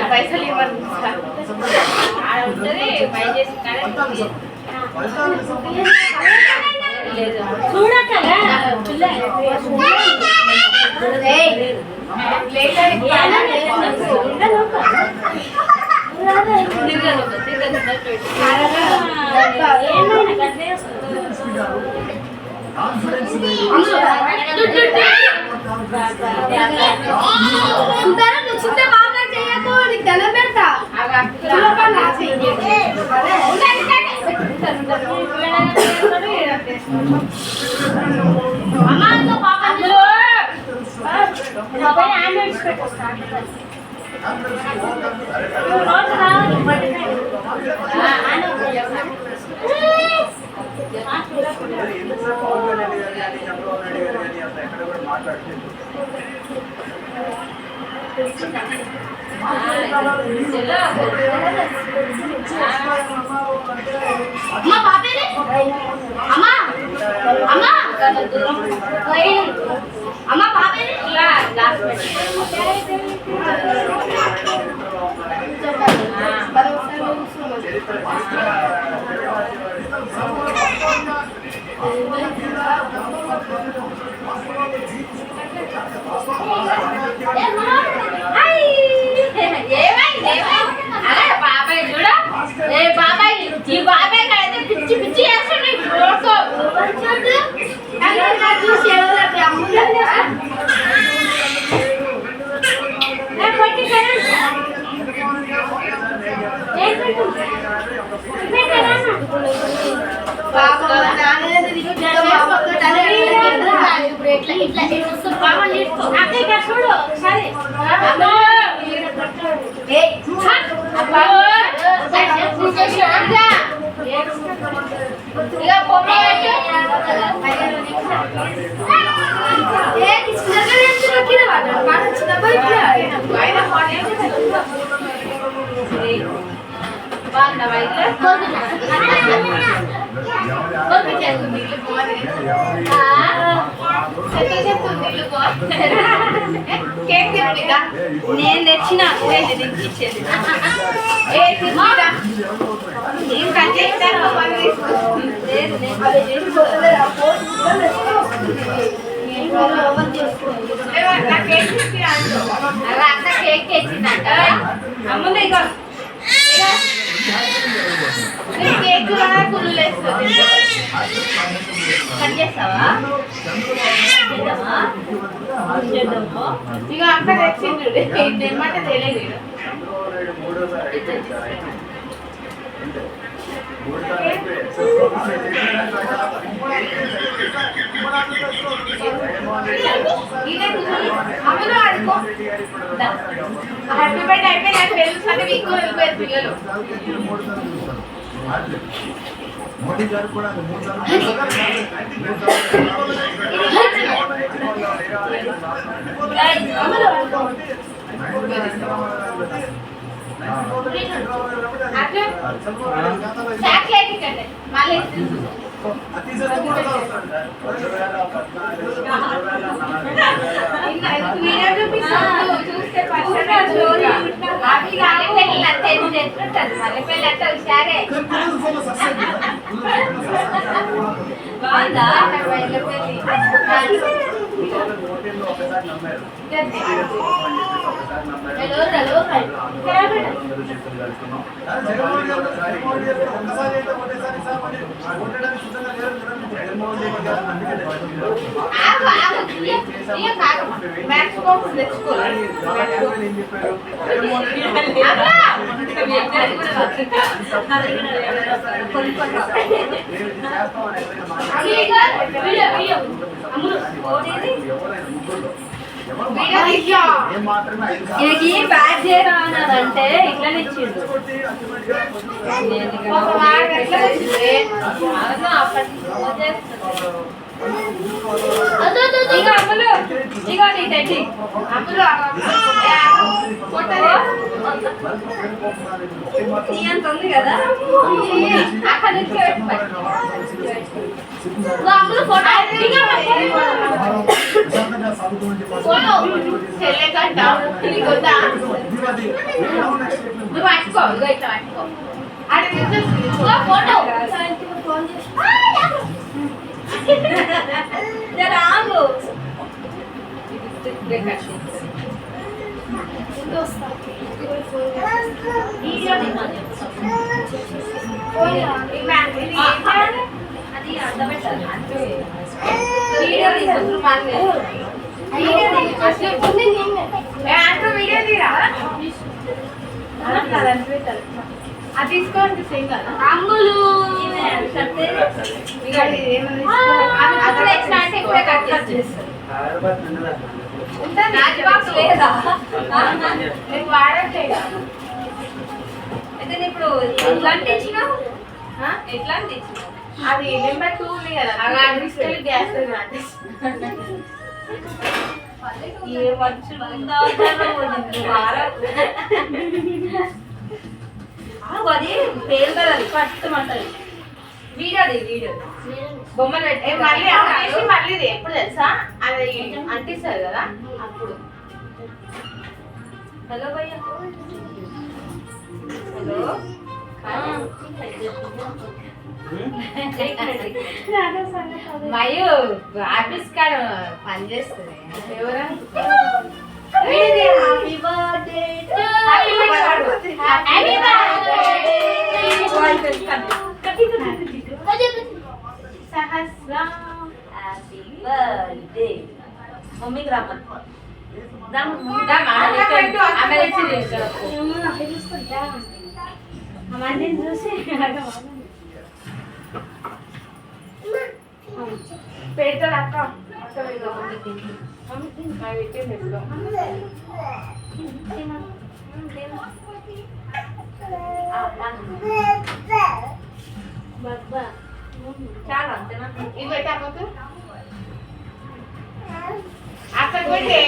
పైసలు నేను తెచ్చిన కేక్ తెచ్చిందంట అమ్ముంది కేక్ కుళ్ళు వేస్తుంది కట్ చేస్తావా ఇక అక్క తెచ్చిండు తెమ్మంటే తెలియదు ఇదే అమ్ములు ఆడుకో హ్యాపీ బర్త్డే అయిపోయి నాకు తెలుసు అని మీకు వెళ్ళిపోయారు పిల్లలు మోడీ గారు కూడా బ్యాగ్ చేయరానంటే ఇట్లా ఇచ్చిండు ఇక అమ్ములు ఇక నీ తెచ్చి అమ్ములు అంత ఉంది కదా అక్కడ నుంచి అమ్ములు ఫోటో నువ్వు పట్టుకో ఇట్లా పట్టుకో అది ఫోటో రాము అది అర్థపెట్టాలి వీడియో వీడియో తీరా అది తీసుకోండి సేమ్ కదా అమ్ములు లేదా నేను వాడట్లేదా అయితే ఇప్పుడు ఎట్లాంటి ఇచ్చినావు ఎట్లాంటి ఇచ్చినావు అది నెంబర్ 2 ఉంది కదా అలా తీసుకెళ్ళి గ్యాస్ ఏ మనుషులు అది పేరు కదా పట్టుమంటది వీడియో బొమ్మలు పెట్టి మళ్ళీ ఆపేసి మళ్ళీ ఇది ఎప్పుడు తెలుసా అది అంటిస్తారు కదా అప్పుడు హలో భయ్యా హలో మయూ ఆఫీస్ కాడ పనిచేస్తుంది ఎవరా హ్యాపీ బర్త్డే సహస్ర హ్యాపీ బర్త్డే మమ్మీకి రమ్మని చూసి పెడతాడు అక్క చాలా అంతేనా ఇది పెట్టకపోతే అక్కడ పెట్టే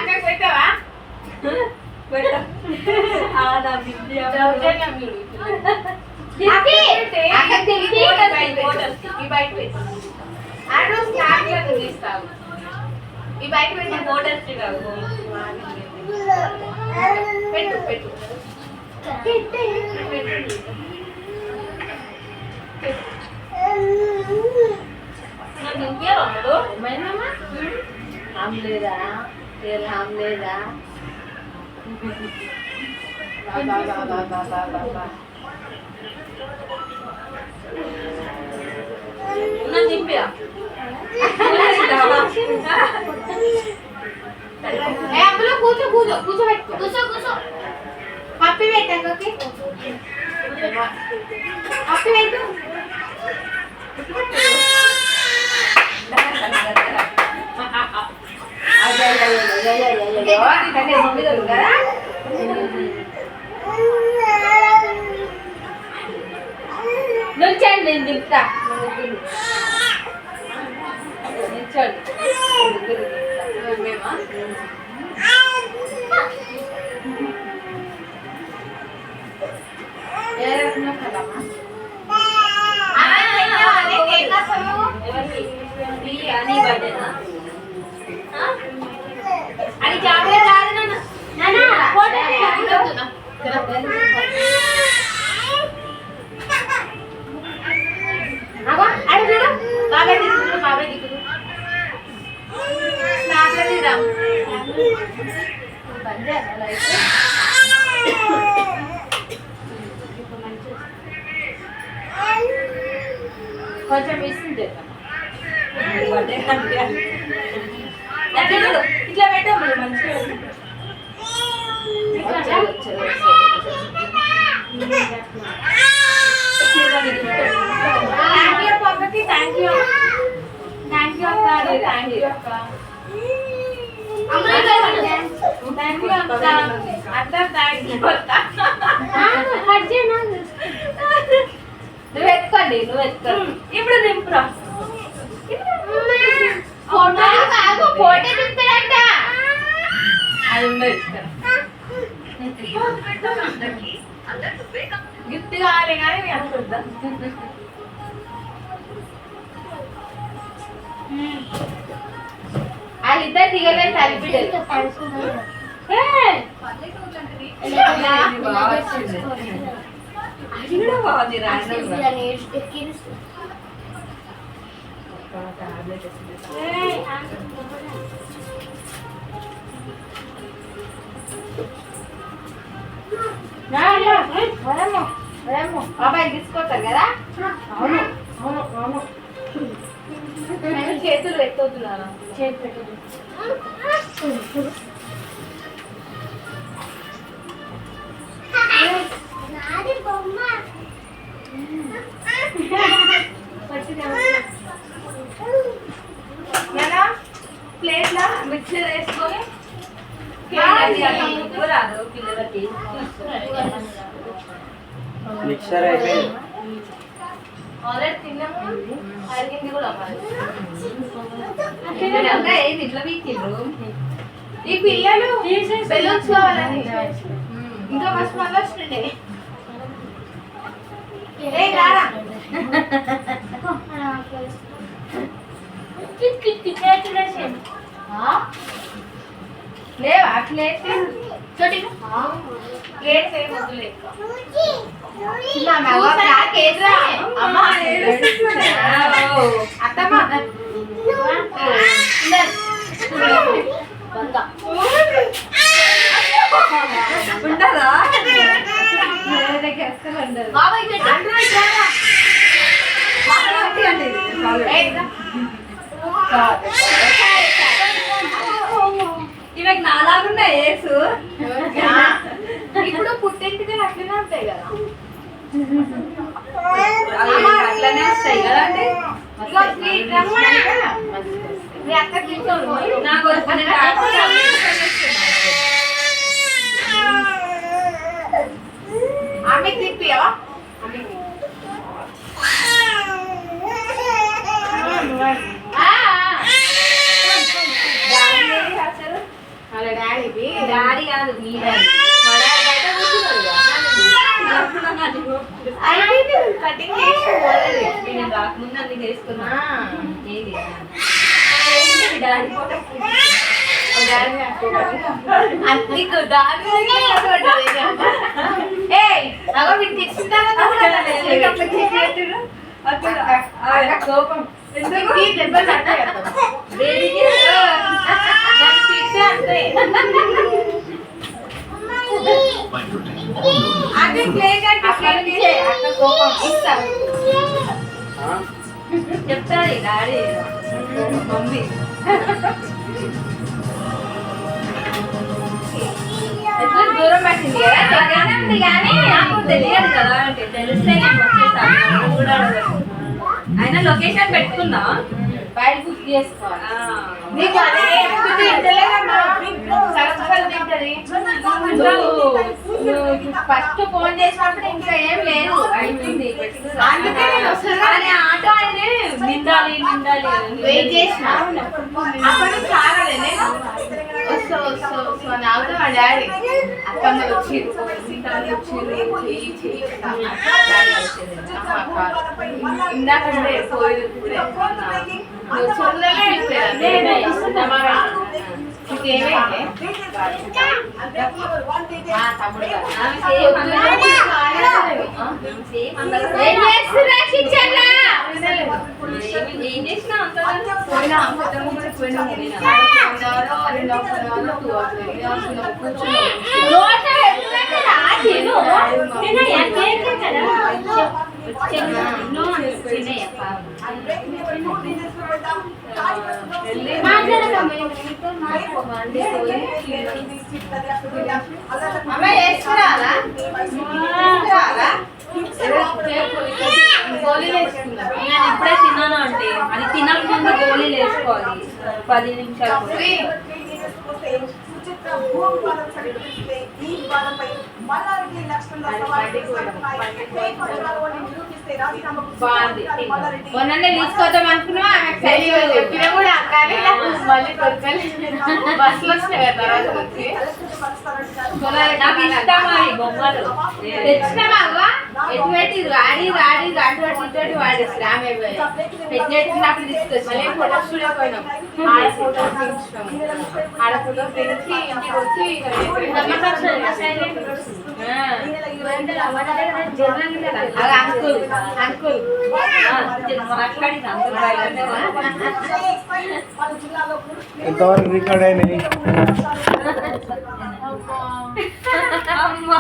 అక్కడ పెట్టావా ఈ బయట పెట్టి మోటార్స్ పెట్టు పెట్టు हम लेदा तेल हम लेदा ना निपिया ఏ అందులో కూర్చో కూర్చో కూర్చోబెట్టు కూర్చో పప్పి పెట్టాను ఓకే పప్పి పెట్టు నుంచండి నేను దింపుతా నిల్చోండి మేమా ఏ రకంగా కలమా అని బర్త్డేనా అది చాక్లెట్ రాదు నాన్న ఫోటో అడు చూడు బాబాయ్ దిగుడు బాబాయ్ దిగుడు స్నాప్లో దిగుదాం బందే లైట్ కొంచెం ఇస్తుంది ఇట్లా పెట్టాము మంచిగా థ్యాంక్ యూ పప్పకి థ్యాంక్ యూ అక్క థ్యాంక్ యూ అక్క థ్యాంక్ యూ అక్క అత్త థ్యాంక్ యూ అక్క నువ్వు ఎత్తుకోండి ఇప్పుడు దింపురా ఫోటో కాదు ఫోటో దింపుతాడంట అది ఉండదు గిఫ్ట్ కావాలి కానీ నేను అనుకుంటా వాళ్ళిద్దరు దిగలేదు తలిపిడలు అది కూడా బాగుంది బాబాయ్ తీసుకొస్తారు కదా అవును అవును అవును నేను చేతులు పెట్టొద్దున్నాను చేతి పెట్టదు ప్లేట్లో మిక్సర్ వేసుకొని రాదు పిల్లలకి మిక్సర్ అయిపోయింది. ఆల్రెడీ తిన్నాము అరిగింది కూడా ఏది ఇట్లా వీకిండ్రు ఈ పిల్లలు బెలూన్స్ కావాలని ఇంకా మస్తు మళ్ళీ వస్తుండే రారా లేవా ప్లేట్ ప్లేట్స్ ఏం వద్దులే అత్తమ్మ ఉంటుందా ఇవకి నాలాగున్నాయి ఏసు ఇప్పుడు పుట్టింటికి అట్లనే ఉంటాయి కదా అట్లనే వస్తాయి కదా అంటే మీ అక్క తీసుకోవాలి నాకు ఆమెకి తిప్పియవా డాడీకి డాడీ కాదు మీ డాడీ మా డాడీ బయట కూర్చున్నారు కటింగ్ చేసి నేను రాకముందు అన్ని చేసుకున్నా ఏది డాడీ ఫోటో నీకు దాని ఏ అగో మీరు తెచ్చిన కోపం దెబ్బలు అంటాయి అంతే అదే ప్లేట్ అంటే అక్క కోపం ఇస్తాను చెప్తాది డాడీ మమ్మీ ఎట్లా దూరం పట్టింది కదా బాగానే ఉంది కానీ నాకు తెలియదు కదా అంటే తెలిస్తే నేను వచ్చేసాను కూడా అయినా లొకేషన్ పెట్టుకున్నా బయట బుక్ చేసుకోవాలి ఆ, నీకు అదే ఎప్పుడు ఇంటలేదమ్మా సగం తింటది ఫస్ట్ ఫోన్ చేసినప్పుడు ఇంకా ఏం లేదు అయిపోయింది అందుకే వెయిట్ చేసిన అప్పుడు చాలానే నేను వస్తా అని ఆగితే మా డాడీ అక్కమ్మ వచ్చి ఇందాక పోయి చూడలే ఇంకేమైతే తమ్ముడు ఏం చేసినా అమ్మ వేసుకురాలా గోళీలు వేసుకున్నా నేను ఇప్పుడే తిన్నాను అంటే అది తినకముందు గోళీలు వేసుకోవాలి 10 నిమిషాలు మొన్ననే తీసుకోదాం అనుకున్నా చెప్పినా కూడా కానీ మళ్ళీ కొరకలేదు బస్సులో వచ్చినాయి కదా తర్వాత వచ్చి నాకు ఇష్టం అవి బొమ్మలు తెచ్చినావా ఎటువంటి రాడి అటు ఇటు వాడేసి ఆమె పెట్టినప్పుడు తీసుకొచ్చి మళ్ళీ ఫోటో స్టూడియో పోయినాం ఆడ ఫోటో తీయించినాం ఆడ ఫోటో తీయించి ఇంటికి వచ్చి అంకుల్ మాట్లాడింది అందరూ ఎంతవరకు రికార్డ్ అయినాయి అమ్మా